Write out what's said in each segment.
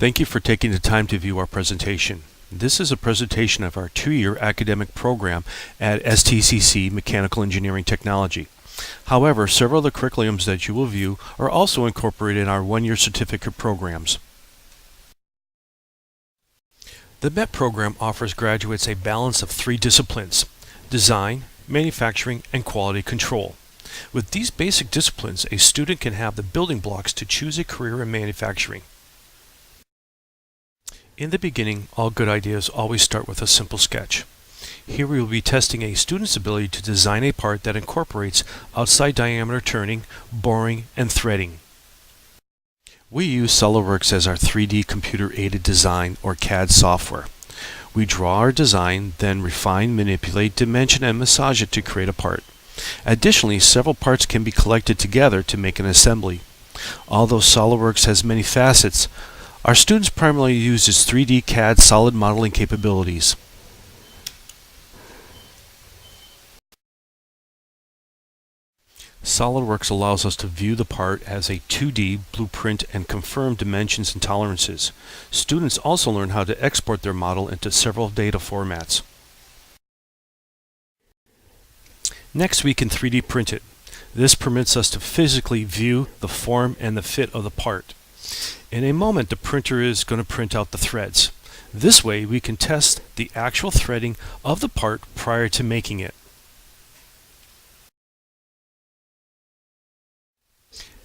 Thank you for taking the time to view our presentation. This is a presentation of our 2-year academic program at STCC Mechanical Engineering Technology. However, several of the curriculums that you will view are also incorporated in our 1-year certificate programs. The MET program offers graduates a balance of 3 disciplines: design, manufacturing, and quality control. With these basic disciplines, a student can have the building blocks to choose a career in manufacturing. In the beginning, all good ideas always start with a simple sketch. Here we will be testing a student's ability to design a part that incorporates outside diameter turning, boring, and threading. We use SOLIDWORKS as our 3D computer-aided design or CAD software. We draw our design, then refine, manipulate, dimension, and massage it to create a part. Additionally, several parts can be collected together to make an assembly. Although SOLIDWORKS has many facets, our students primarily use its 3D CAD solid modeling capabilities. SOLIDWORKS allows us to view the part as a 2D blueprint and confirm dimensions and tolerances. Students also learn how to export their model into several data formats. Next, we can 3D print it. This permits us to physically view the form and the fit of the part. In a moment, the printer is going to print out the threads. This way, we can test the actual threading of the part prior to making it.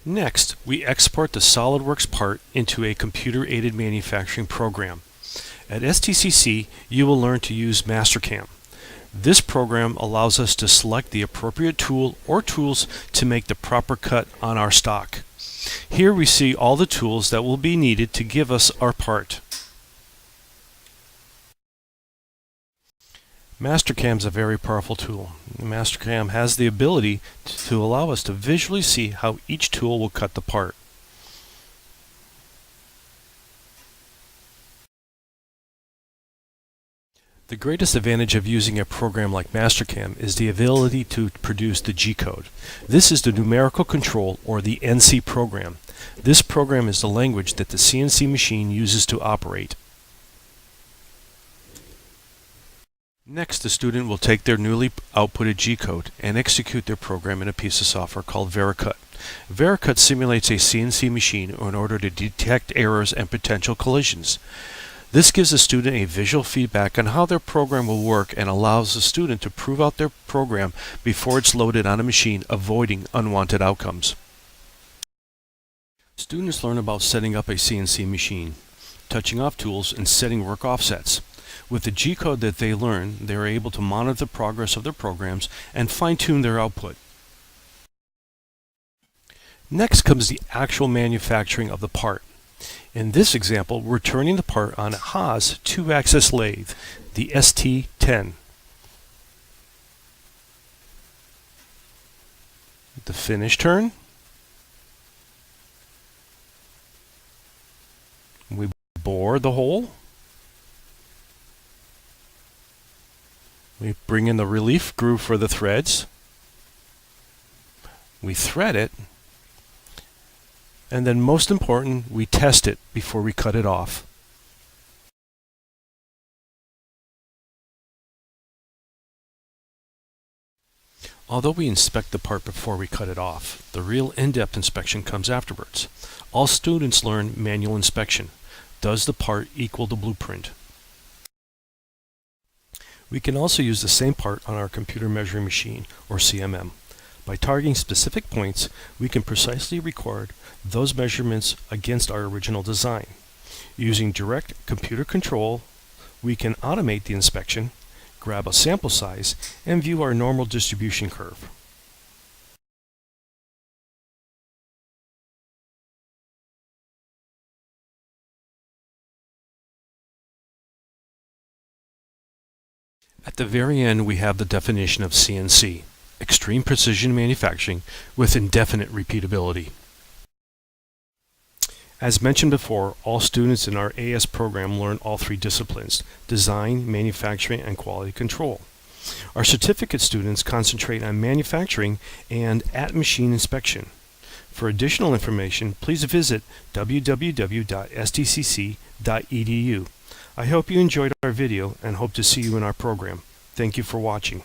Next, we export the SOLIDWORKS part into a computer-aided manufacturing program. At STCC, you will learn to use Mastercam. This program allows us to select the appropriate tool or tools to make the proper cut on our stock. Here we see all the tools that will be needed to give us our part. Mastercam is a very powerful tool. Mastercam has the ability to allow us to visually see how each tool will cut the part. The greatest advantage of using a program like Mastercam is the ability to produce the G-code. This is the numerical control, or the NC program. This program is the language that the CNC machine uses to operate. Next, the student will take their newly outputted G-code and execute their program in a piece of software called VeriCut. VeriCut simulates a CNC machine in order to detect errors and potential collisions. This gives the student a visual feedback on how their program will work and allows the student to prove out their program before it's loaded on a machine, avoiding unwanted outcomes. Students learn about setting up a CNC machine, touching off tools, and setting work offsets. With the G-code that they learn, they are able to monitor the progress of their programs and fine-tune their output. Next comes the actual manufacturing of the part. In this example, we're turning the part on a Haas 2-axis lathe, the ST10. The finish turn. We bore the hole. We bring in the relief groove for the threads. We thread it. And then, most important, we test it before we cut it off. Although we inspect the part before we cut it off, the real in-depth inspection comes afterwards. All students learn manual inspection. Does the part equal the blueprint? We can also use the same part on our computer measuring machine, or CMM. By targeting specific points, we can precisely record those measurements against our original design. Using direct computer control, we can automate the inspection, grab a sample size, and view our normal distribution curve. At the very end, we have the definition of CNC. Extreme precision manufacturing with indefinite repeatability. As mentioned before, all students in our AS program learn all 3 disciplines: design, manufacturing, and quality control. Our certificate students concentrate on manufacturing and at-machine inspection. For additional information, please visit www.stcc.edu. I hope you enjoyed our video and hope to see you in our program. Thank you for watching.